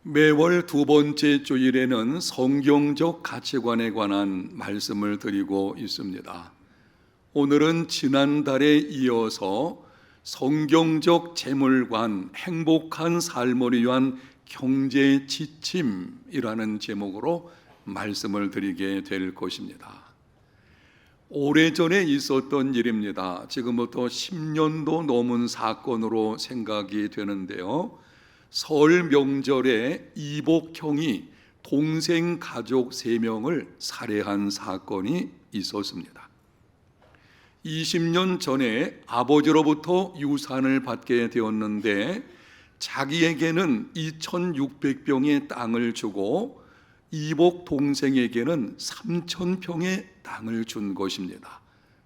매월 두 번째 주일에는 성경적 가치관에 관한 말씀을 드리고 있습니다. 오늘은 지난달에 이어서 성경적 재물관, 행복한 삶을 위한 경제 지침이라는 제목으로 말씀을 드리게 될 것입니다. 오래전에 있었던 일입니다. 지금부터 10년도 넘은 사건으로 생각이 되는데요. 설 명절에 이복형이 동생 가족 3명을 살해한 사건이 있었습니다. 20년 전에 아버지로부터 유산을 받게 되었는데 자기에게는 2,600평의 땅을 주고 이복 동생에게는 3,000평의 땅을 준 것입니다.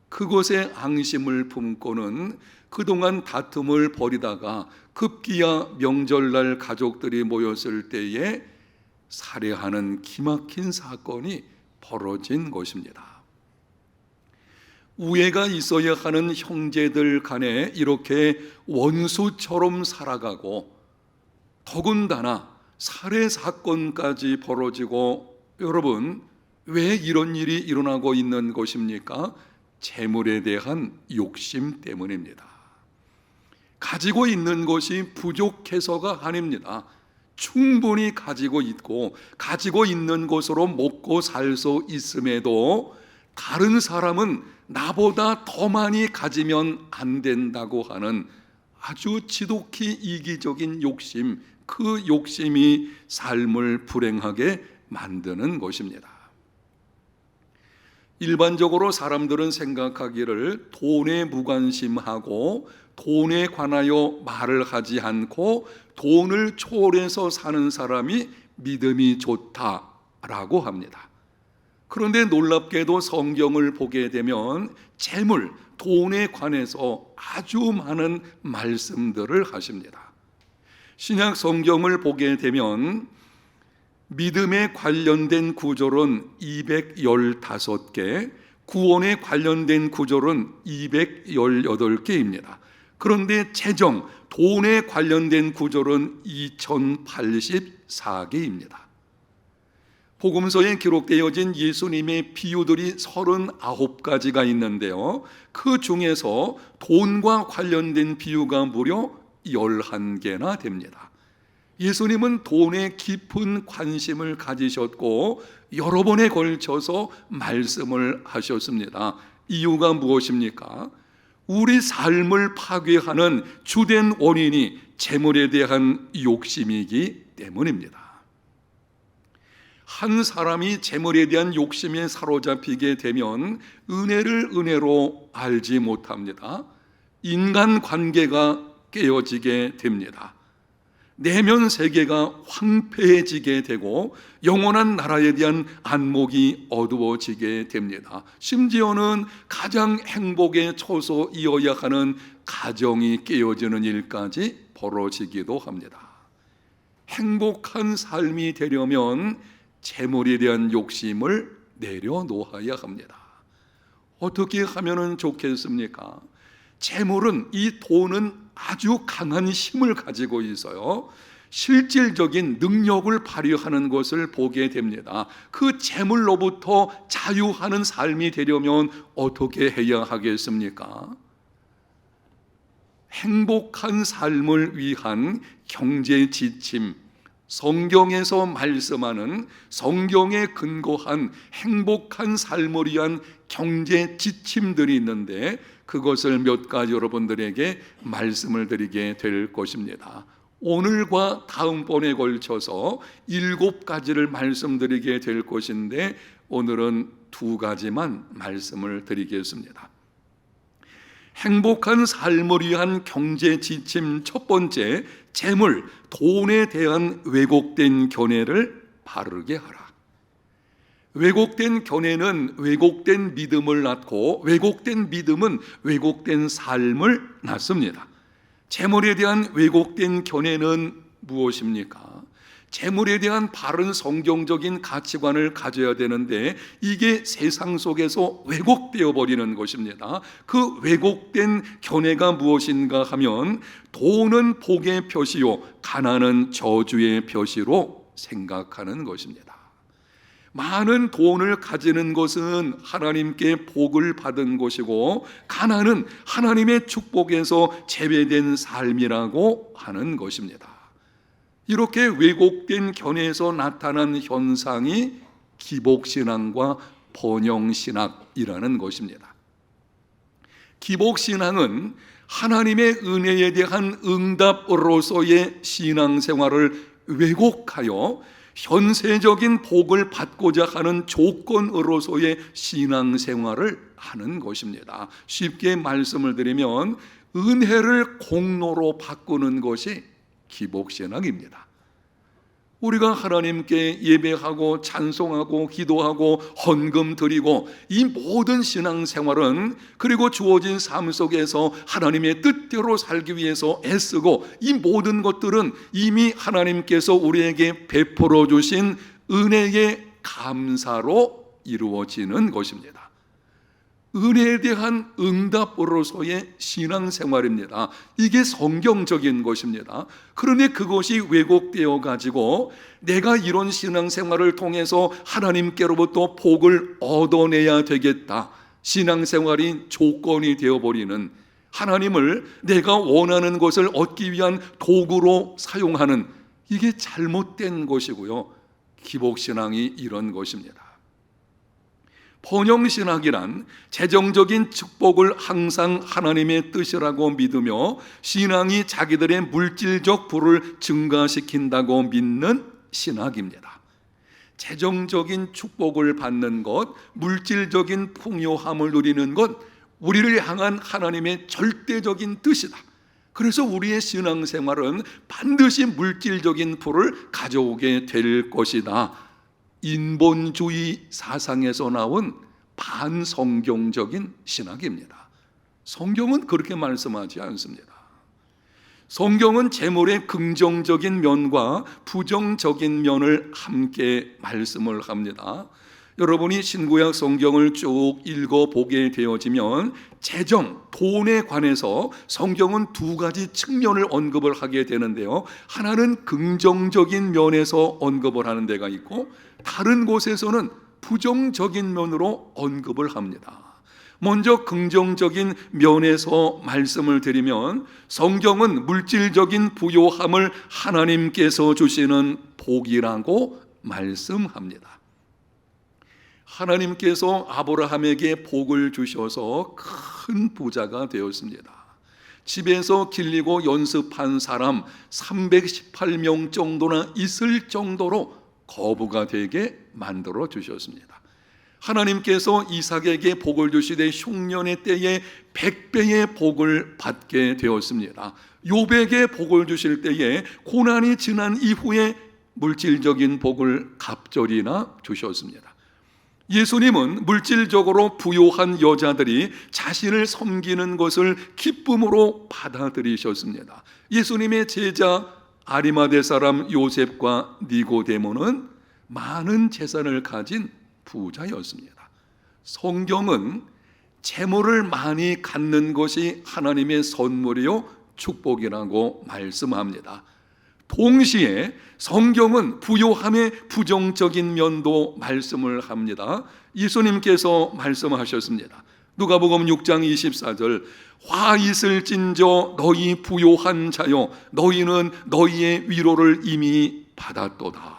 그것에 앙심을 품고는 그동안 다툼을 벌이다가 급기야 명절날 가족들이 모였을 때에 살해하는 기막힌 사건이 벌어진 것입니다. 우애가 있어야 하는 형제들 간에 이렇게 원수처럼 살아가고 더군다나 살해 사건까지 벌어지고, 여러분, 왜 이런 일이 일어나고 있는 것입니까? 재물에 대한 욕심 때문입니다. 가지고 있는 것이 부족해서가 아닙니다. 충분히 가지고 있고 가지고 있는 것으로 먹고 살 수 있음에도 다른 사람은 나보다 더 많이 가지면 안 된다고 하는 아주 지독히 이기적인 욕심, 그 욕심이 삶을 불행하게 만드는 것입니다. 일반적으로 사람들은 생각하기를 돈에 무관심하고 돈에 관하여 말을 하지 않고 돈을 초월해서 사는 사람이 믿음이 좋다라고 합니다. 그런데 놀랍게도 성경을 보게 되면 재물, 돈에 관해서 아주 많은 말씀들을 하십니다. 신약 성경을 보게 되면 믿음에 관련된 구절은 215개, 구원에 관련된 구절은 218개입니다. 그런데 재정, 돈에 관련된 구절은 2084개입니다. 복음서에 기록되어진 예수님의 비유들이 39가지가 있는데요. 그 중에서 돈과 관련된 비유가 무려 11개나 됩니다. 예수님은 돈에 깊은 관심을 가지셨고 여러 번에 걸쳐서 말씀을 하셨습니다. 이유가 무엇입니까? 우리 삶을 파괴하는 주된 원인이 재물에 대한 욕심이기 때문입니다. 한 사람이 재물에 대한 욕심에 사로잡히게 되면 은혜를 은혜로 알지 못합니다. 인간관계가 깨어지게 됩니다. 내면 세계가 황폐해지게 되고 영원한 나라에 대한 안목이 어두워지게 됩니다. 심지어는 가장 행복에 처소이어야 하는 가정이 깨어지는 일까지 벌어지기도 합니다. 행복한 삶이 되려면 재물에 대한 욕심을 내려놓아야 합니다. 어떻게 하면 좋겠습니까? 재물은, 이 돈은 아주 강한 힘을 가지고 있어요. 실질적인 능력을 발휘하는 것을 보게 됩니다. 그 재물로부터 자유하는 삶이 되려면 어떻게 해야 하겠습니까? 행복한 삶을 위한 경제 지침, 성경에서 말씀하는 성경에 근거한 행복한 삶을 위한 경제 지침들이 있는데 그것을 몇 가지 여러분들에게 말씀을 드리게 될 것입니다. 오늘과 다음번에 걸쳐서 7가지를 말씀드리게 될 것인데 오늘은 2가지만 말씀을 드리겠습니다. 행복한 삶을 위한 경제 지침 첫 번째, 재물, 돈에 대한 왜곡된 견해를 바르게 하라. 왜곡된 견해는 왜곡된 믿음을 낳고 왜곡된 믿음은 왜곡된 삶을 낳습니다. 재물에 대한 왜곡된 견해는 무엇입니까? 재물에 대한 바른 성경적인 가치관을 가져야 되는데 이게 세상 속에서 왜곡되어 버리는 것입니다. 그 왜곡된 견해가 무엇인가 하면 돈은 복의 표시요 가난은 저주의 표시로 생각하는 것입니다. 많은 돈을 가지는 것은 하나님께 복을 받은 것이고 가난은 하나님의 축복에서 제외된 삶이라고 하는 것입니다. 이렇게 왜곡된 견해에서 나타난 현상이 기복신앙과 번영신학이라는 것입니다. 기복신앙은 하나님의 은혜에 대한 응답으로서의 신앙생활을 왜곡하여 현세적인 복을 받고자 하는 조건으로서의 신앙생활을 하는 것입니다. 쉽게 말씀을 드리면 은혜를 공로로 바꾸는 것이 기복신앙입니다. 우리가 하나님께 예배하고 찬송하고 기도하고 헌금 드리고 이 모든 신앙생활은 그리고 주어진 삶 속에서 하나님의 뜻대로 살기 위해서 애쓰고 이 모든 것들은 이미 하나님께서 우리에게 베풀어 주신 은혜의 감사로 이루어지는 것입니다. 은혜에 대한 응답으로서의 신앙생활입니다. 이게 성경적인 것입니다. 그런데 그것이 왜곡되어 가지고 내가 이런 신앙생활을 통해서 하나님께로부터 복을 얻어내야 되겠다, 신앙생활이 조건이 되어버리는, 하나님을 내가 원하는 것을 얻기 위한 도구로 사용하는, 이게 잘못된 것이고요. 기복신앙이 이런 것입니다. 번영신학이란 재정적인 축복을 항상 하나님의 뜻이라고 믿으며 신앙이 자기들의 물질적 부를 증가시킨다고 믿는 신학입니다. 재정적인 축복을 받는 것, 물질적인 풍요함을 누리는 것, 우리를 향한 하나님의 절대적인 뜻이다. 그래서 우리의 신앙생활은 반드시 물질적인 부를 가져오게 될 것이다. 인본주의 사상에서 나온 반성경적인 신학입니다. 성경은 그렇게 말씀하지 않습니다. 성경은 재물의 긍정적인 면과 부정적인 면을 함께 말씀을 합니다. 여러분이 신구약 성경을 쭉 읽어보게 되어지면 재정, 돈에 관해서 성경은 두 가지 측면을 언급을 하게 되는데요. 하나는 긍정적인 면에서 언급을 하는 데가 있고 다른 곳에서는 부정적인 면으로 언급을 합니다. 먼저 긍정적인 면에서 말씀을 드리면 성경은 물질적인 부요함을 하나님께서 주시는 복이라고 말씀합니다. 하나님께서 아브라함에게 복을 주셔서 큰 부자가 되었습니다. 집에서 길리고 연습한 사람 318명 정도나 있을 정도로 거부가 되게 만들어 주셨습니다. 하나님께서 이삭에게 복을 주시되 흉년의 때에 100배의 복을 받게 되었습니다. 욥에게 복을 주실 때에 고난이 지난 이후에 물질적인 복을 갑절이나 주셨습니다. 예수님은 물질적으로 부요한 여자들이 자신을 섬기는 것을 기쁨으로 받아들이셨습니다. 예수님의 제자 아리마대 사람 요셉과 니고데모는 많은 재산을 가진 부자였습니다. 성경은 재물을 많이 갖는 것이 하나님의 선물이요 축복이라고 말씀합니다. 동시에 성경은 부요함의 부정적인 면도 말씀을 합니다. 예수님께서 말씀하셨습니다. 누가복음 6장 24절 화 있을진저 너희 부요한 자여 너희는 너희의 위로를 이미 받았도다.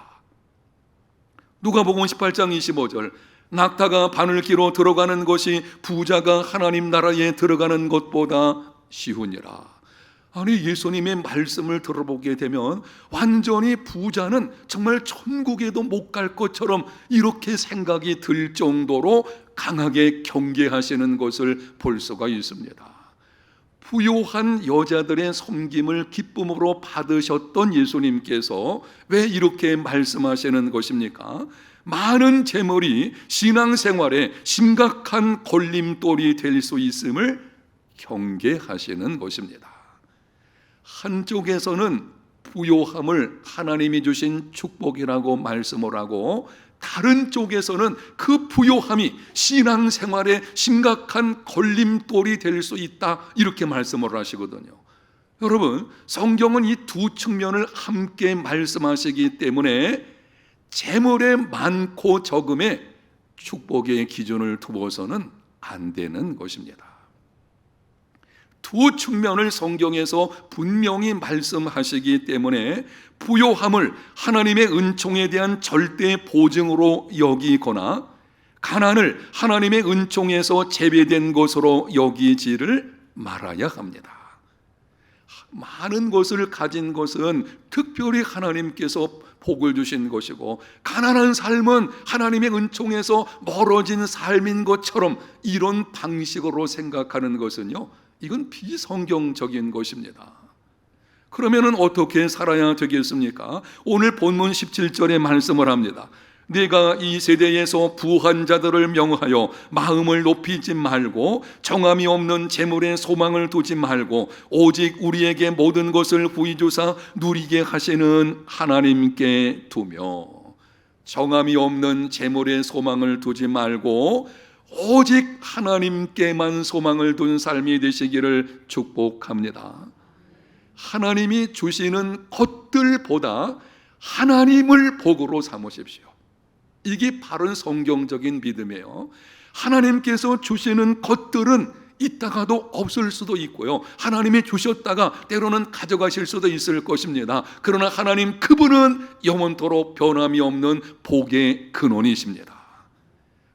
누가복음 18장 25절 낙타가 바늘기로 들어가는 것이 부자가 하나님 나라에 들어가는 것보다 쉬우니라. 아니 예수님의 말씀을 들어보게 되면 완전히 부자는 정말 천국에도 못 갈 것처럼 이렇게 생각이 들 정도로 강하게 경계하시는 것을 볼 수가 있습니다. 부요한 여자들의 섬김을 기쁨으로 받으셨던 예수님께서 왜 이렇게 말씀하시는 것입니까? 많은 재물이 신앙생활에 심각한 걸림돌이 될 수 있음을 경계하시는 것입니다. 한쪽에서는 부요함을 하나님이 주신 축복이라고 말씀을 하고, 다른 쪽에서는 그 부요함이 신앙생활에 심각한 걸림돌이 될 수 있다, 이렇게 말씀을 하시거든요. 여러분, 성경은 이 두 측면을 함께 말씀하시기 때문에 재물의 많고 적음에 축복의 기준을 두어서는 안 되는 것입니다. 두 측면을 성경에서 분명히 말씀하시기 때문에 부요함을 하나님의 은총에 대한 절대 보증으로 여기거나 가난을 하나님의 은총에서 제외된 것으로 여기지를 말아야 합니다. 많은 것을 가진 것은 특별히 하나님께서 복을 주신 것이고, 가난한 삶은 하나님의 은총에서 멀어진 삶인 것처럼 이런 방식으로 생각하는 것은요, 이건 비성경적인 것입니다. 그러면 어떻게 살아야 되겠습니까? 오늘 본문 17절에 말씀을 합니다. 네가 이 세대에서 부한 자들을 명하여 마음을 높이지 말고 정함이 없는 재물에 소망을 두지 말고 오직 우리에게 모든 것을 후히 주사 누리게 하시는 하나님께 두며, 정함이 없는 재물에 소망을 두지 말고 오직 하나님께만 소망을 둔 삶이 되시기를 축복합니다. 하나님이 주시는 것들보다 하나님을 복으로 삼으십시오. 이게 바른 성경적인 믿음이에요. 하나님께서 주시는 것들은 있다가도 없을 수도 있고요, 하나님이 주셨다가 때로는 가져가실 수도 있을 것입니다. 그러나 하나님, 그분은 영원토록 변함이 없는 복의 근원이십니다.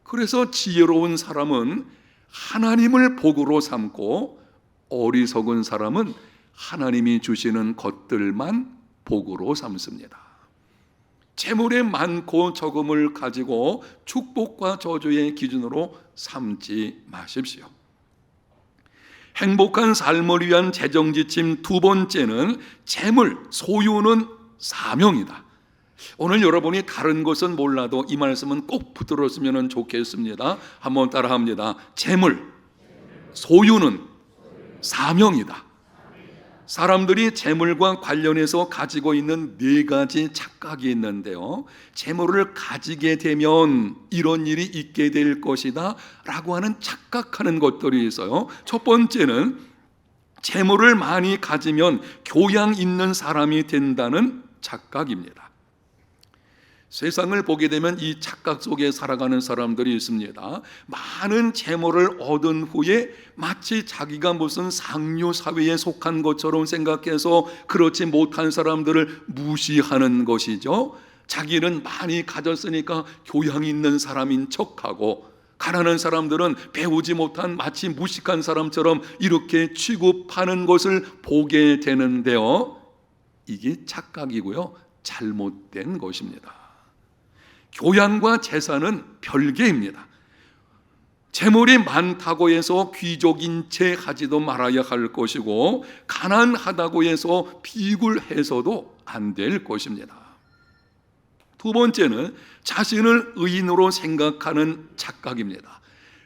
그래서 지혜로운 사람은 하나님을 복으로 삼고, 어리석은 사람은 하나님이 주시는 것들만 복으로 삼습니다. 재물의 많고 적음을 가지고 축복과 저주의 기준으로 삼지 마십시오. 행복한 삶을 위한 재정지침 두 번째는 재물, 소유는 사명이다. 오늘 여러분이 다른 것은 몰라도 이 말씀은 꼭 붙들었으면 좋겠습니다. 한번 따라합니다. 재물, 소유는 사명이다. 사람들이 재물과 관련해서 가지고 있는 네 가지 착각이 있는데요, 재물을 가지게 되면 이런 일이 있게 될 것이다 라고 하는 착각하는 것들이 있어요. 첫 번째는 재물을 많이 가지면 교양 있는 사람이 된다는 착각입니다. 세상을 보게 되면 이 착각 속에 살아가는 사람들이 있습니다. 많은 재물을 얻은 후에 마치 자기가 무슨 상류 사회에 속한 것처럼 생각해서 그렇지 못한 사람들을 무시하는 것이죠. 자기는 많이 가졌으니까 교양 있는 사람인 척하고, 가난한 사람들은 배우지 못한 마치 무식한 사람처럼 이렇게 취급하는 것을 보게 되는데요, 이게 착각이고요, 잘못된 것입니다. 교양과 재산은 별개입니다. 재물이 많다고 해서 귀족인 채 하지도 말아야 할 것이고, 가난하다고 해서 비굴해서도 안 될 것입니다. 두 번째는 자신을 의인으로 생각하는 착각입니다.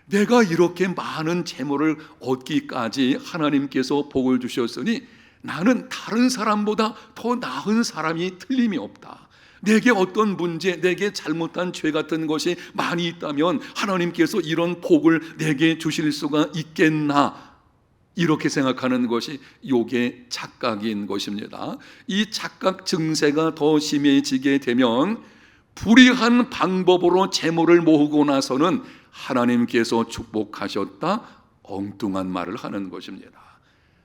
내가 이렇게 많은 재물을 얻기까지 하나님께서 복을 주셨으니 나는 다른 사람보다 더 나은 사람이 틀림이 없다. 내게 어떤 문제, 내게 잘못한 죄 같은 것이 많이 있다면 하나님께서 이런 복을 내게 주실 수가 있겠나, 이렇게 생각하는 것이 요게 착각인 것입니다. 이 착각 증세가 더 심해지게 되면 불의한 방법으로 재물을 모으고 나서는 하나님께서 축복하셨다, 엉뚱한 말을 하는 것입니다.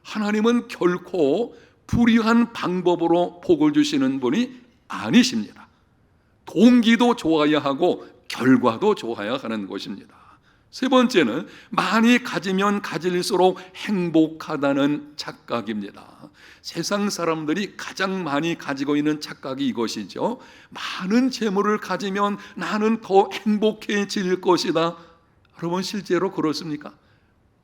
하나님은 결코 불의한 방법으로 복을 주시는 분이 아니십니다. 동기도 좋아야 하고 결과도 좋아야 하는 것입니다. 세 번째는 많이 가지면 가질수록 행복하다는 착각입니다. 세상 사람들이 가장 많이 가지고 있는 착각이 이것이죠. 많은 재물을 가지면 나는 더 행복해질 것이다. 여러분, 실제로 그렇습니까?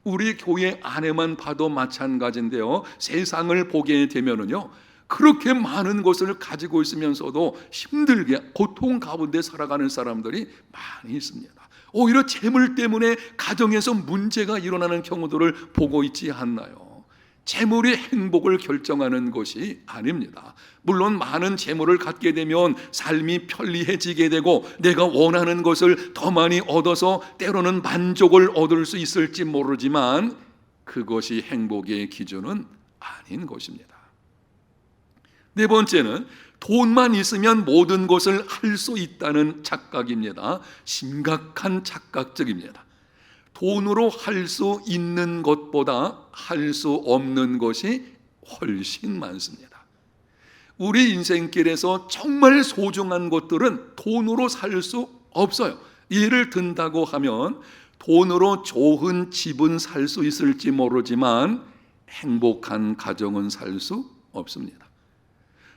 우리 교회 안에만 봐도 마찬가지인데요, 세상을 보게 되면은요, 그렇게 많은 것을 가지고 있으면서도 힘들게 고통 가운데 살아가는 사람들이 많이 있습니다. 오히려 재물 때문에 가정에서 문제가 일어나는 경우들을 보고 있지 않나요? 재물이 행복을 결정하는 것이 아닙니다. 물론 많은 재물을 갖게 되면 삶이 편리해지게 되고 내가 원하는 것을 더 많이 얻어서 때로는 만족을 얻을 수 있을지 모르지만 그것이 행복의 기준은 아닌 것입니다. 네 번째는 돈만 있으면 모든 것을 할 수 있다는 착각입니다. 심각한 착각적입니다. 돈으로 할 수 있는 것보다 할 수 없는 것이 훨씬 많습니다. 우리 인생길에서 정말 소중한 것들은 돈으로 살 수 없어요. 예를 든다고 하면 돈으로 좋은 집은 살 수 있을지 모르지만 행복한 가정은 살 수 없습니다.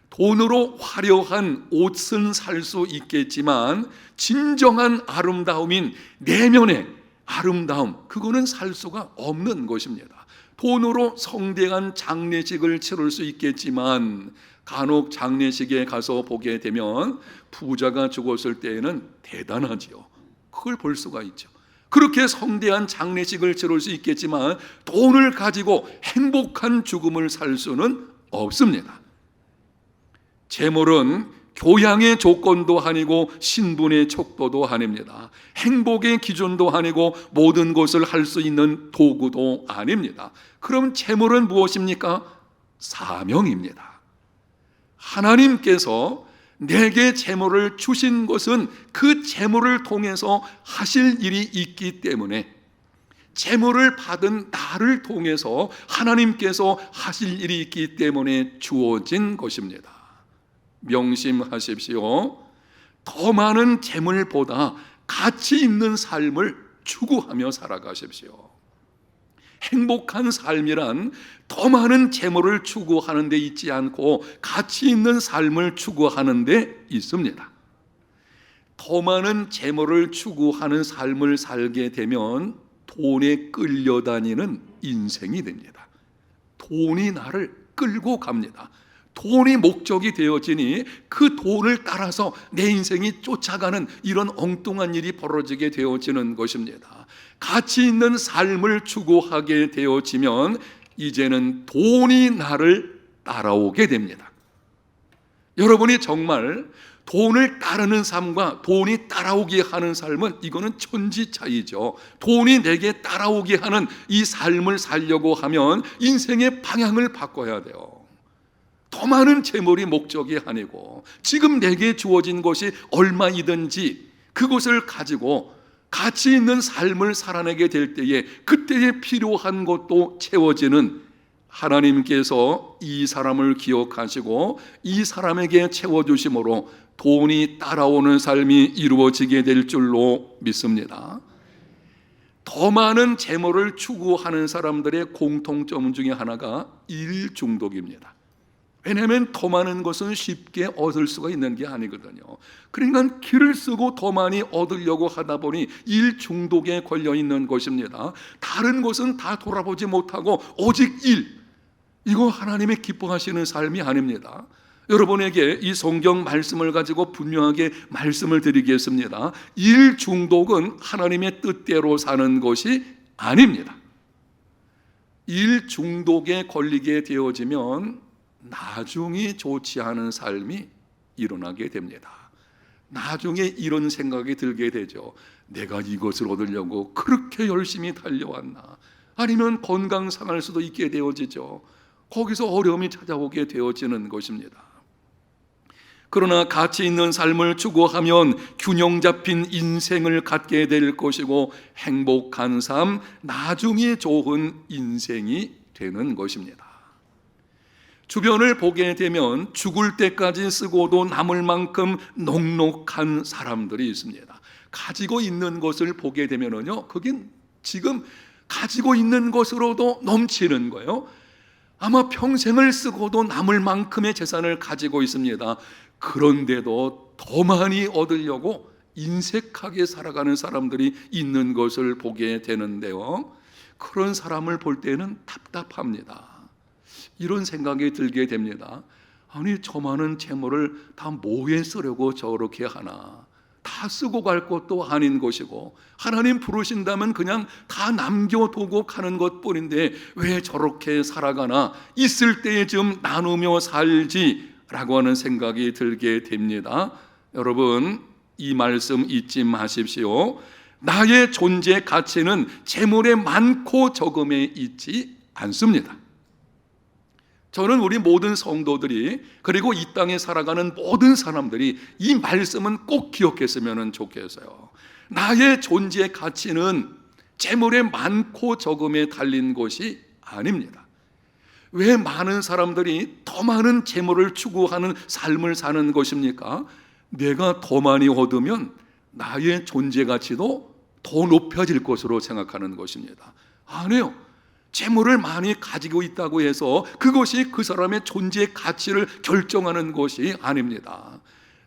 돈으로 화려한 옷은 살 수 있겠지만 진정한 아름다움인 내면의 아름다움, 그거는 살 수가 없는 것입니다. 돈으로 성대한 장례식을 치를 수 있겠지만 간혹 장례식에 가서 보게 되면 부자가 죽었을 때에는 대단하지요. 그걸 볼 수가 있죠. 그렇게 성대한 장례식을 치를 수 있겠지만 돈을 가지고 행복한 죽음을 살 수는 없습니다. 재물은 교양의 조건도 아니고 신분의 척도도 아닙니다. 행복의 기준도 아니고 모든 것을 할 수 있는 도구도 아닙니다. 그럼 재물은 무엇입니까? 사명입니다. 하나님께서 내게 재물을 주신 것은 그 재물을 통해서 하실 일이 있기 때문에 재물을 받은 나를 통해서 하나님께서 하실 일이 있기 때문에 주어진 것입니다. 명심하십시오. 더 많은 재물보다 가치 있는 삶을 추구하며 살아가십시오. 행복한 삶이란 더 많은 재물을 추구하는 데 있지 않고 가치 있는 삶을 추구하는 데 있습니다. 더 많은 재물을 추구하는 삶을 살게 되면 돈에 끌려다니는 인생이 됩니다. 돈이 나를 끌고 갑니다. 돈이 목적이 되어지니 그 돈을 따라서 내 인생이 쫓아가는 이런 엉뚱한 일이 벌어지게 되어지는 것입니다. 가치 있는 삶을 추구하게 되어지면 이제는 돈이 나를 따라오게 됩니다. 여러분이 정말 돈을 따르는 삶과 돈이 따라오게 하는 삶은 이거는 천지 차이죠. 돈이 내게 따라오게 하는 이 삶을 살려고 하면 인생의 방향을 바꿔야 돼요. 더 많은 재물이 목적이 아니고 지금 내게 주어진 것이 얼마이든지 그것을 가지고 가치 있는 삶을 살아내게 될 때에 그때에 필요한 것도 채워지는 하나님께서 이 사람을 기억하시고 이 사람에게 채워주심으로 돈이 따라오는 삶이 이루어지게 될 줄로 믿습니다. 더 많은 재물을 추구하는 사람들의 공통점 중에 하나가 일 중독입니다. 왜냐하면 더 많은 것은 쉽게 얻을 수가 있는 게 아니거든요. 그러니까 길을 쓰고 더 많이 얻으려고 하다 보니 일 중독에 걸려 있는 것입니다. 다른 것은 다 돌아보지 못하고 오직 일, 이거 하나님의 기뻐하시는 삶이 아닙니다. 여러분에게 이 성경 말씀을 가지고 분명하게 말씀을 드리겠습니다. 일 중독은 하나님의 뜻대로 사는 것이 아닙니다. 일 중독에 걸리게 되어지면 나중이 좋지 않은 삶이 일어나게 됩니다. 나중에 이런 생각이 들게 되죠. 내가 이것을 얻으려고 그렇게 열심히 달려왔나? 아니면 건강 상할 수도 있게 되어지죠. 거기서 어려움이 찾아오게 되어지는 것입니다. 그러나 가치 있는 삶을 추구하면 균형 잡힌 인생을 갖게 될 것이고 행복한 삶, 나중에 좋은 인생이 되는 것입니다. 주변을 보게 되면 죽을 때까지 쓰고도 남을 만큼 넉넉한 사람들이 있습니다. 가지고 있는 것을 보게 되면요, 그게 지금 가지고 있는 것으로도 넘치는 거예요. 아마 평생을 쓰고도 남을 만큼의 재산을 가지고 있습니다. 그런데도 더 많이 얻으려고 인색하게 살아가는 사람들이 있는 것을 보게 되는데요, 그런 사람을 볼 때는 답답합니다. 이런 생각이 들게 됩니다. 아니, 저 많은 재물을 다 뭐에 쓰려고 저렇게 하나? 다 다 쓰고 갈 것도 아닌 것이고, 하나님 부르신다면 그냥 다 남겨두고 가는 것뿐인데 왜 저렇게 살아가나, 있을 때에 좀 나누며 살지라고 하는 생각이 들게 됩니다. 여러분, 이 말씀 잊지 마십시오. 나의 존재 가치는 재물의 많고 적음에 있지 않습니다. 저는 우리 모든 성도들이, 그리고 이 땅에 살아가는 모든 사람들이 이 말씀은 꼭 기억했으면 좋겠어요. 나의 존재 가치는 재물의 많고 적음에 달린 것이 아닙니다. 왜 많은 사람들이 더 많은 재물을 추구하는 삶을 사는 것입니까? 내가 더 많이 얻으면 나의 존재 가치도 더 높아질 것으로 생각하는 것입니다. 아니에요. 재물을 많이 가지고 있다고 해서 그것이 그 사람의 존재 가치를 결정하는 것이 아닙니다.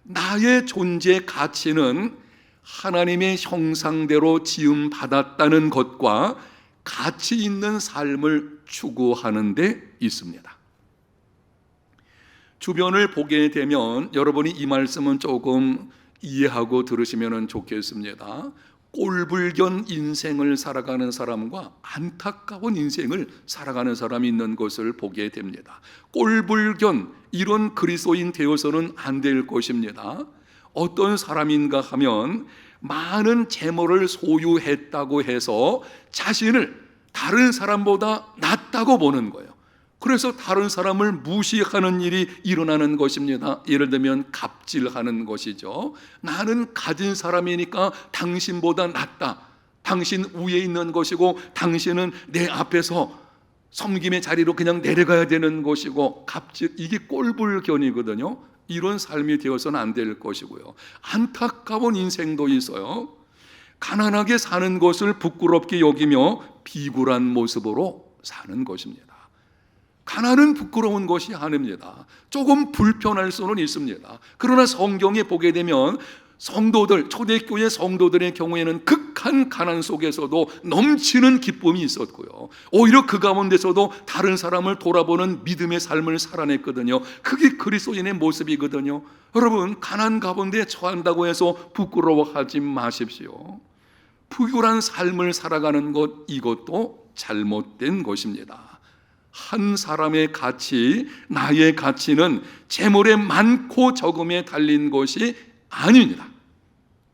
나의 존재 가치는 하나님의 형상대로 지음 받았다는 것과 가치 있는 삶을 추구하는 데 있습니다. 주변을 보게 되면 여러분이 이 말씀은 조금 이해하고 들으시면 좋겠습니다. 꼴불견 인생을 살아가는 사람과 안타까운 인생을 살아가는 사람이 있는 것을 보게 됩니다. 꼴불견, 이런 그리스도인 되어서는 안 될 것입니다. 어떤 사람인가 하면 많은 재물을 소유했다고 해서 자신을 다른 사람보다 낫다고 보는 거예요. 그래서 다른 사람을 무시하는 일이 일어나는 것입니다. 예를 들면 갑질하는 것이죠. 나는 가진 사람이니까 당신보다 낫다, 당신 위에 있는 것이고 당신은 내 앞에서 섬김의 자리로 그냥 내려가야 되는 것이고, 갑질, 이게 꼴불견이거든요. 이런 삶이 되어서는 안 될 것이고요. 안타까운 인생도 있어요. 가난하게 사는 것을 부끄럽게 여기며 비굴한 모습으로 사는 것입니다. 가난은 부끄러운 것이 아닙니다. 조금 불편할 수는 있습니다. 그러나 성경에 보게 되면 성도들, 초대교회 성도들의 경우에는 극한 가난 속에서도 넘치는 기쁨이 있었고요, 오히려 그 가운데서도 다른 사람을 돌아보는 믿음의 삶을 살아냈거든요. 그게 그리스도인의 모습이거든요. 여러분, 가난 가운데 처한다고 해서 부끄러워하지 마십시오. 부유한 삶을 살아가는 것, 이것도 잘못된 것입니다. 한 사람의 가치, 나의 가치는 재물의 많고 적음에 달린 것이 아닙니다.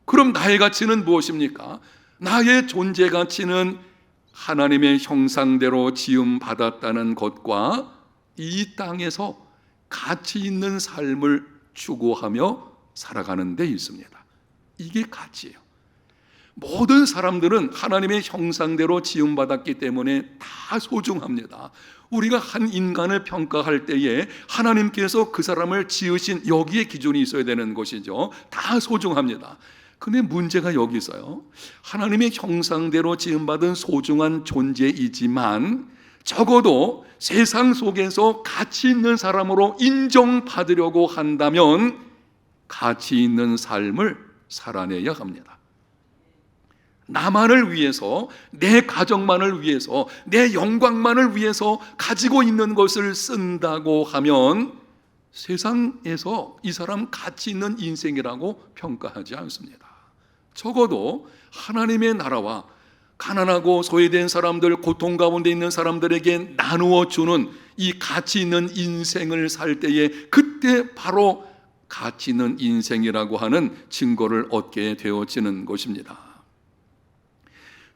그럼 나의 가치는 무엇입니까? 나의 존재 가치는 하나님의 형상대로 지음 받았다는 것과 이 땅에서 가치 있는 삶을 추구하며 살아가는 데 있습니다. 이게 가치예요. 모든 사람들은 하나님의 형상대로 지음받았기 때문에 다 소중합니다. 우리가 한 인간을 평가할 때에 하나님께서 그 사람을 지으신 여기에 기준이 있어야 되는 것이죠. 다 소중합니다. 근데 문제가 여기 있어요. 하나님의 형상대로 지음받은 소중한 존재이지만 적어도 세상 속에서 가치 있는 사람으로 인정받으려고 한다면 가치 있는 삶을 살아내야 합니다. 나만을 위해서, 내 가정만을 위해서, 내 영광만을 위해서 가지고 있는 것을 쓴다고 하면 세상에서 이 사람 가치 있는 인생이라고 평가하지 않습니다. 적어도 하나님의 나라와 가난하고 소외된 사람들, 고통 가운데 있는 사람들에게 나누어 주는 이 가치 있는 인생을 살 때에 그때 바로 가치 있는 인생이라고 하는 증거를 얻게 되어지는 것입니다.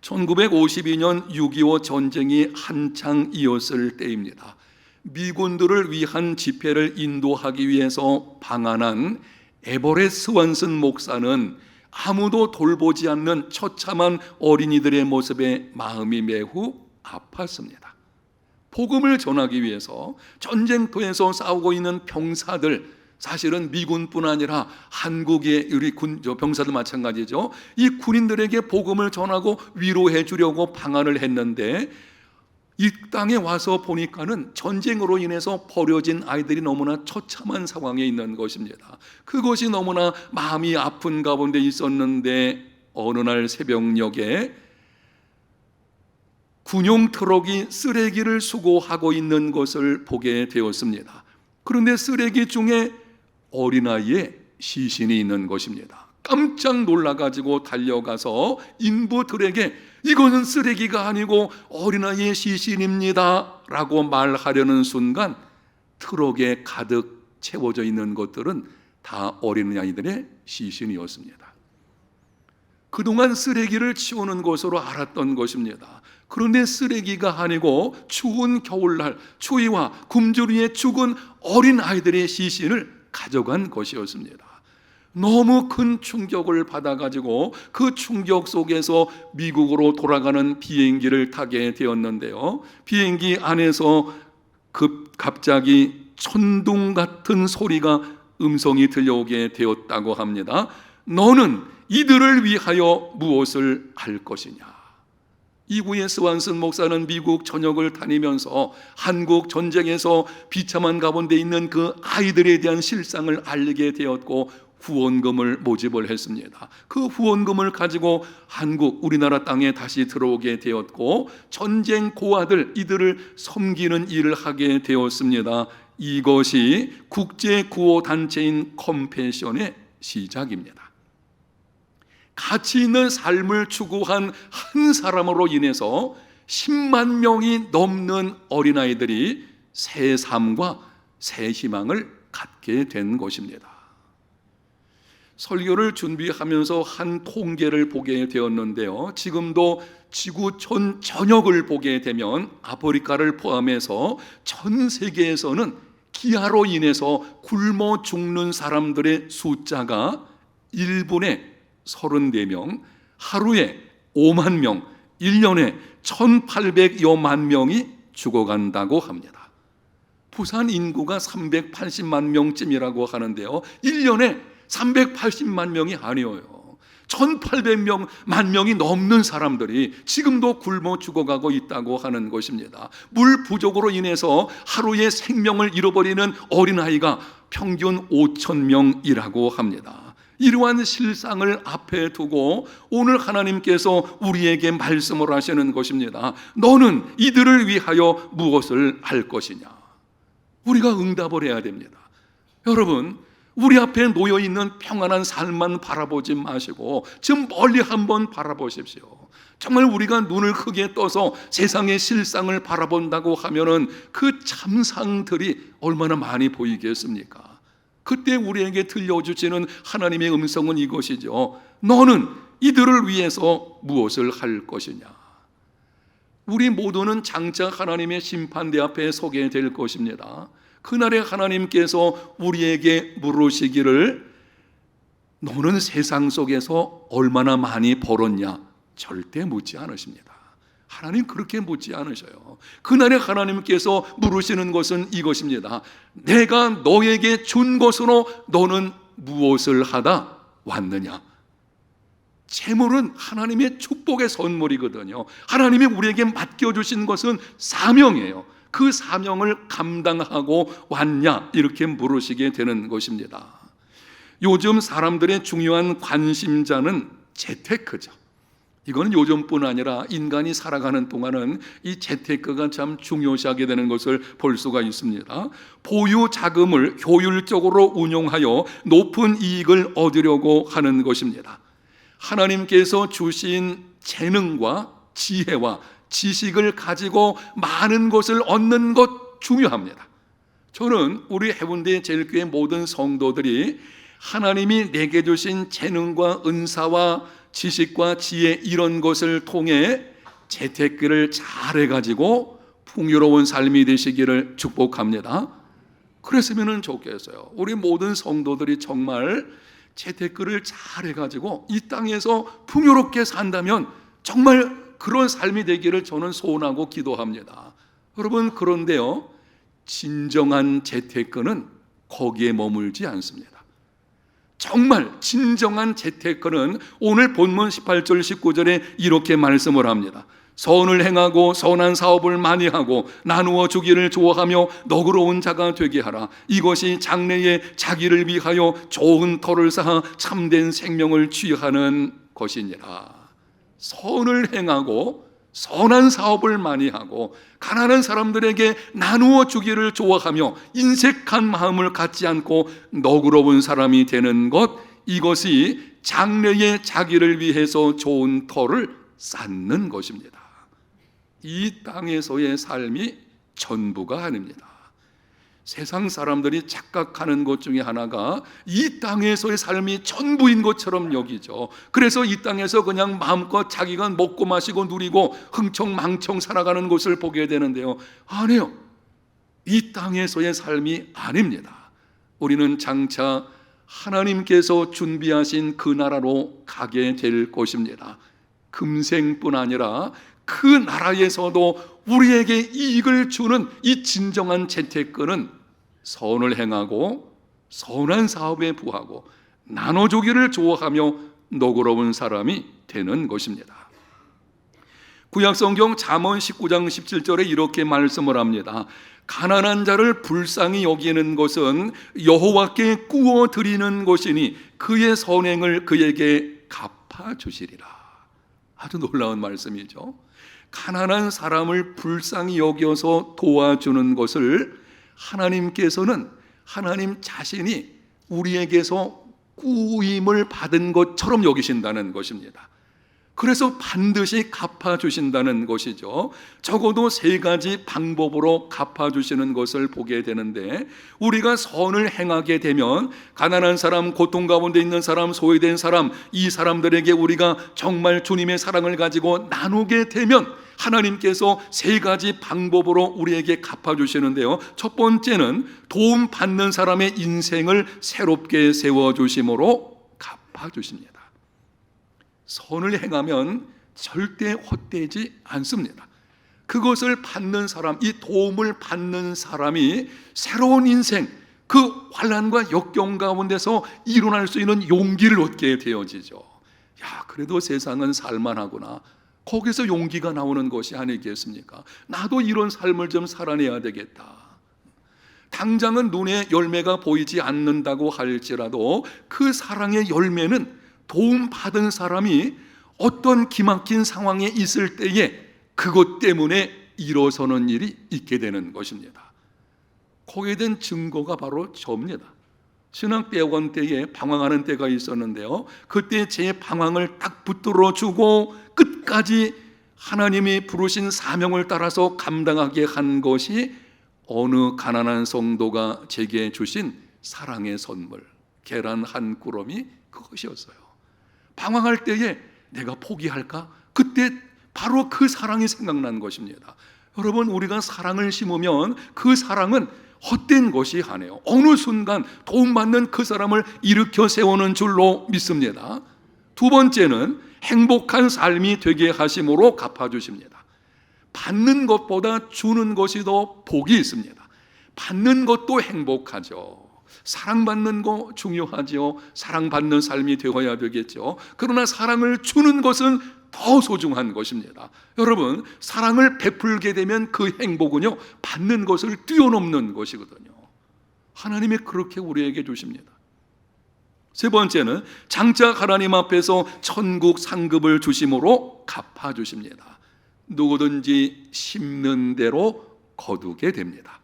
1952년 6.25 전쟁이 한창 이었을 때입니다. 미군들을 위한 집회를 인도하기 위해서 방한한 에버렛 스완슨 목사는 아무도 돌보지 않는 처참한 어린이들의 모습에 마음이 매우 아팠습니다. 복음을 전하기 위해서 전쟁터에서 싸우고 있는 병사들, 사실은 미군뿐 아니라 한국의 우리 병사들 마찬가지죠. 이 군인들에게 복음을 전하고 위로해 주려고 방한을 했는데 이 땅에 와서 보니까는 전쟁으로 인해서 버려진 아이들이 너무나 처참한 상황에 있는 것입니다. 그것이 너무나 마음이 아픈 가운데 있었는데 어느 날 새벽녘에 군용 트럭이 쓰레기를 수거하고 있는 것을 보게 되었습니다. 그런데 쓰레기 중에 어린아이의 시신이 있는 것입니다. 깜짝 놀라가지고 달려가서 인부들에게 이거는 쓰레기가 아니고 어린아이의 시신입니다 라고 말하려는 순간 트럭에 가득 채워져 있는 것들은 다 어린아이들의 시신이었습니다. 그동안 쓰레기를 치우는 것으로 알았던 것입니다. 그런데 쓰레기가 아니고 추운 겨울날 추위와 굶주림에 죽은 어린아이들의 시신을 가져간 것이었습니다. 너무 큰 충격을 받아가지고 그 충격 속에서 미국으로 돌아가는 비행기를 타게 되었는데요, 비행기 안에서 갑자기 천둥 같은 소리가 음성이 들려오게 되었다고 합니다. 너는 이들을 위하여 무엇을 할 것이냐. 이후에 스완슨 목사는 미국 전역을 다니면서 한국 전쟁에서 비참한 가운데 있는 그 아이들에 대한 실상을 알게 되었고 후원금을 모집을 했습니다. 그 후원금을 가지고 우리나라 땅에 다시 들어오게 되었고 전쟁 고아들 이들을 섬기는 일을 하게 되었습니다. 이것이 국제구호단체인 컴패션의 시작입니다. 가치 있는 삶을 추구한 한 사람으로 인해서 10만 명이 넘는 어린아이들이 새 삶과 새 희망을 갖게 된 것입니다. 설교를 준비하면서 한 통계를 보게 되었는데요, 지금도 지구 전역을 보게 되면 아프리카를 포함해서 전 세계에서는 기아로 인해서 굶어 죽는 사람들의 숫자가 1분에 34명, 하루에 5만 명, 1년에 1,800여만 명이 죽어간다고 합니다. 부산 인구가 380만 명쯤이라고 하는데요, 1년에 380만 명이 아니에요. 1,800만 명이 넘는 사람들이 지금도 굶어 죽어가고 있다고 하는 것입니다. 물 부족으로 인해서 하루에 생명을 잃어버리는 어린아이가 평균 5,000명이라고 합니다. 이러한 실상을 앞에 두고 오늘 하나님께서 우리에게 말씀을 하시는 것입니다. 너는 이들을 위하여 무엇을 할 것이냐. 우리가 응답을 해야 됩니다. 여러분, 우리 앞에 놓여있는 평안한 삶만 바라보지 마시고 좀 멀리 한번 바라보십시오. 정말 우리가 눈을 크게 떠서 세상의 실상을 바라본다고 하면은 그 참상들이 얼마나 많이 보이겠습니까? 그때 우리에게 들려주시는 하나님의 음성은 이것이죠. 너는 이들을 위해서 무엇을 할 것이냐. 우리 모두는 장차 하나님의 심판대 앞에 서게 될 것입니다. 그날에 하나님께서 우리에게 물으시기를 너는 세상 속에서 얼마나 많이 벌었냐? 절대 묻지 않으십니다. 하나님 그렇게 묻지 않으셔요. 그날에 하나님께서 물으시는 것은 이것입니다. 내가 너에게 준 것으로 너는 무엇을 하다 왔느냐? 재물은 하나님의 축복의 선물이거든요. 하나님이 우리에게 맡겨주신 것은 사명이에요. 그 사명을 감당하고 왔냐? 이렇게 물으시게 되는 것입니다. 요즘 사람들의 중요한 관심자는 재테크죠. 이거는 요즘뿐 아니라 인간이 살아가는 동안은 이 재테크가 참 중요시하게 되는 것을 볼 수가 있습니다. 보유 자금을 효율적으로 운용하여 높은 이익을 얻으려고 하는 것입니다. 하나님께서 주신 재능과 지혜와 지식을 가지고 많은 것을 얻는 것 중요합니다. 저는 우리 해운대 제일교회 모든 성도들이 하나님이 내게 주신 재능과 은사와 지식과 지혜 이런 것을 통해 재테크를 잘해가지고 풍요로운 삶이 되시기를 축복합니다. 그랬으면 좋겠어요. 우리 모든 성도들이 정말 재테크를 잘해가지고 이 땅에서 풍요롭게 산다면 정말 그런 삶이 되기를 저는 소원하고 기도합니다. 여러분, 그런데요, 진정한 재테크는 거기에 머물지 않습니다. 정말 진정한 재테크는 오늘 본문 18절 19절에 이렇게 말씀을 합니다. 선을 행하고 선한 사업을 많이 하고 나누어 주기를 좋아하며 너그러운 자가 되게 하라. 이것이 장래에 자기를 위하여 좋은 터를 쌓아 참된 생명을 취하는 것이니라. 선을 행하고 선한 사업을 많이 하고 가난한 사람들에게 나누어 주기를 좋아하며 인색한 마음을 갖지 않고 너그러운 사람이 되는 것, 이것이 장래의 자기를 위해서 좋은 터를 쌓는 것입니다. 이 땅에서의 삶이 전부가 아닙니다. 세상 사람들이 착각하는 것 중에 하나가 이 땅에서의 삶이 전부인 것처럼 여기죠. 그래서 이 땅에서 그냥 마음껏 자기가 먹고 마시고 누리고 흥청망청 살아가는 것을 보게 되는데요, 아니요, 이 땅에서의 삶이 아닙니다. 우리는 장차 하나님께서 준비하신 그 나라로 가게 될 것입니다. 금생뿐 아니라 그 나라에서도 우리에게 이익을 주는 이 진정한 재테크는 선을 행하고 선한 사업에 부하고 나눠주기를 좋아하며 너그러운 사람이 되는 것입니다. 구약성경 잠언 19장 17절에 이렇게 말씀을 합니다. 가난한 자를 불쌍히 여기는 것은 여호와께 구워 드리는 것이니 그의 선행을 그에게 갚아주시리라. 아주 놀라운 말씀이죠. 가난한 사람을 불쌍히 여겨서 도와주는 것을 하나님께서는 하나님 자신이 우리에게서 꾸임을 받은 것처럼 여기신다는 것입니다. 그래서 반드시 갚아주신다는 것이죠. 적어도 3가지 방법으로 갚아주시는 것을 보게 되는데, 우리가 선을 행하게 되면 가난한 사람, 고통 가운데 있는 사람, 소외된 사람, 이 사람들에게 우리가 정말 주님의 사랑을 가지고 나누게 되면 하나님께서 3가지 방법으로 우리에게 갚아주시는데요, 첫 번째는 도움받는 사람의 인생을 새롭게 세워주심으로 갚아주십니다. 선을 행하면 절대 헛되지 않습니다. 그것을 받는 사람, 이 도움을 받는 사람이 새로운 인생, 그 환난과 역경 가운데서 일어날 수 있는 용기를 얻게 되어지죠. 야, 그래도 세상은 살만하구나. 거기서 용기가 나오는 것이 아니겠습니까? 나도 이런 삶을 좀 살아내야 되겠다. 당장은 눈에 열매가 보이지 않는다고 할지라도 그 사랑의 열매는 도움받은 사람이 어떤 기막힌 상황에 있을 때에 그것 때문에 일어서는 일이 있게 되는 것입니다. 거기에 대한 증거가 바로 저입니다. 신학대학원 때에 방황하는 때가 있었는데요, 그때 제 방황을 딱 붙들어 주고 끝까지 하나님이 부르신 사명을 따라서 감당하게 한 것이 어느 가난한 성도가 제게 주신 사랑의 선물, 계란 한 꾸러미, 그것이었어요. 방황할 때에 내가 포기할까? 그때 바로 그 사랑이 생각난 것입니다. 여러분, 우리가 사랑을 심으면 그 사랑은 헛된 것이 아니에요. 어느 순간 도움받는 그 사람을 일으켜 세우는 줄로 믿습니다. 두 번째는 행복한 삶이 되게 하심으로 갚아주십니다. 받는 것보다 주는 것이 더 복이 있습니다. 받는 것도 행복하죠. 사랑받는 거 중요하죠. 사랑받는 삶이 되어야 되겠죠. 그러나 사랑을 주는 것은 더 소중한 것입니다. 여러분, 사랑을 베풀게 되면 그 행복은요, 받는 것을 뛰어넘는 것이거든요. 하나님이 그렇게 우리에게 주십니다. 세 번째는 장차 하나님 앞에서 천국 상급을 주심으로 갚아주십니다. 누구든지 심는 대로 거두게 됩니다.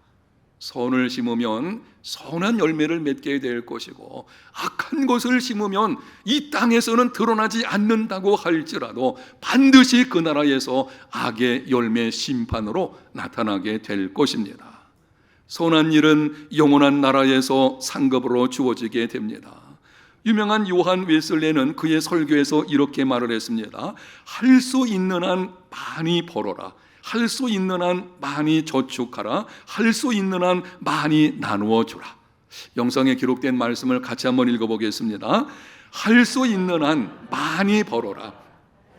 선을 심으면 선한 열매를 맺게 될 것이고, 악한 것을 심으면 이 땅에서는 드러나지 않는다고 할지라도 반드시 그 나라에서 악의 열매 심판으로 나타나게 될 것입니다. 선한 일은 영원한 나라에서 상급으로 주어지게 됩니다. 유명한 요한 웨슬레는 그의 설교에서 이렇게 말을 했습니다. 할 수 있는 한 많이 벌어라. 할 수 있는 한 많이 저축하라. 할 수 있는 한 많이 나누어 주라. 영상에 기록된 말씀을 같이 한번 읽어보겠습니다. 할 수 있는 한 많이 벌어라.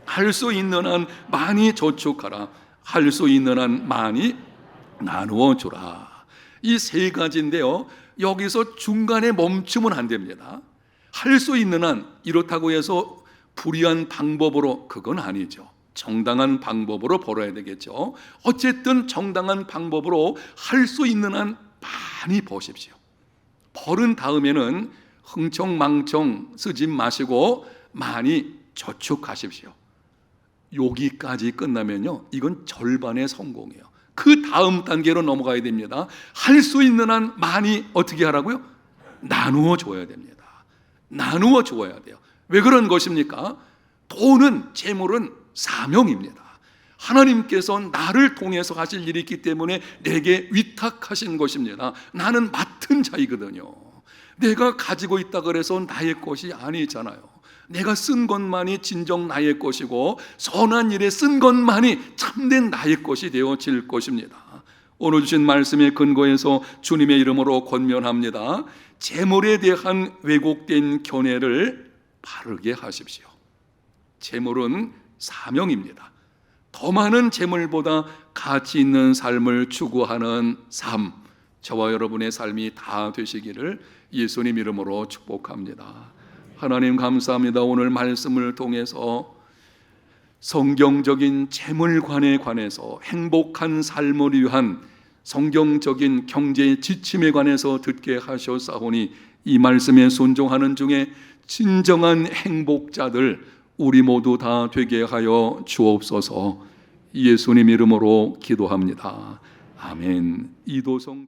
할 수 있는 한 많이 저축하라. 할 수 있는 한 많이 나누어 주라. 이 3가지인데요, 여기서 중간에 멈추면 안 됩니다. 할 수 있는 한, 이렇다고 해서 불의한 방법으로, 그건 아니죠. 정당한 방법으로 벌어야 되겠죠. 어쨌든 정당한 방법으로 할 수 있는 한 많이 버십시오. 벌은 다음에는 흥청망청 쓰지 마시고 많이 저축하십시오. 여기까지 끝나면요, 이건 절반의 성공이에요. 그 다음 단계로 넘어가야 됩니다. 할 수 있는 한 많이 어떻게 하라고요? 나누어 줘야 됩니다. 나누어 주어야 돼요. 왜 그런 것입니까? 돈은, 재물은 사명입니다. 하나님께서 나를 통해서 하실 일이 있기 때문에 내게 위탁하신 것입니다. 나는 맡은 자이거든요. 내가 가지고 있다 그래서 나의 것이 아니잖아요. 내가 쓴 것만이 진정 나의 것이고 선한 일에 쓴 것만이 참된 나의 것이 되어질 것입니다. 오늘 주신 말씀에 근거해서 주님의 이름으로 권면합니다. 재물에 대한 왜곡된 견해를 바르게 하십시오. 재물은 사명입니다. 더 많은 재물보다 가치 있는 삶을 추구하는 삶, 저와 여러분의 삶이 다 되시기를 예수님 이름으로 축복합니다. 하나님 감사합니다. 오늘 말씀을 통해서 성경적인 재물관에 관해서 행복한 삶을 위한 성경적인 경제의 지침에 관해서 듣게 하셨사오니 이 말씀에 순종하는 중에 진정한 행복자들 우리 모두 다 되게 하여 주옵소서. 예수님 이름으로 기도합니다. 아멘. 이도성